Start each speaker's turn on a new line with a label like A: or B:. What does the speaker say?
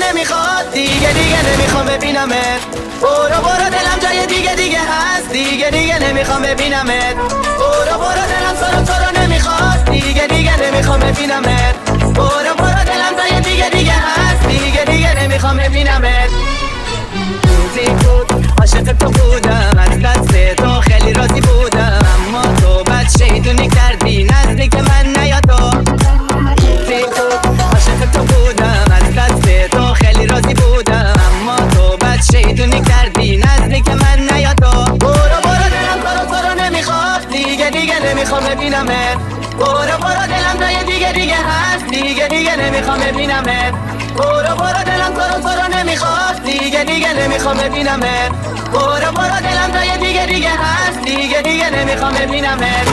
A: نمیخواد دیگه نمیخوام ببینمت. برو دلم جای دیگه هست دیگه نمیخوام ببینمت. برو دلم تو رو نمیخواد دیگه نمیخوام ببینمت. برو دلم جای دیگه هست دیگه نمیخوام ببینمت. روزی بود عاشق تو بودم، از دست تو خیلی راضی بودم، اما تو بد شیطونی کردی نزدیک من نیا تو. روزی بود عاشق تو بودم، از دست تو خیلی راضی بودم، اما تو بد شیطونی کردی نزدیک من نیا تو. برو دلم تو رو نمیخواد دیگه نمیخوام ببینمت. برو دلم جای دیگه هست دیگه نمیخوام ببینمت. برو دلم تو رو نمیخواد دیگه نمیخوام ببینمت. برو دلم جای دیگه هست دیگه نمیخوام ببینمت.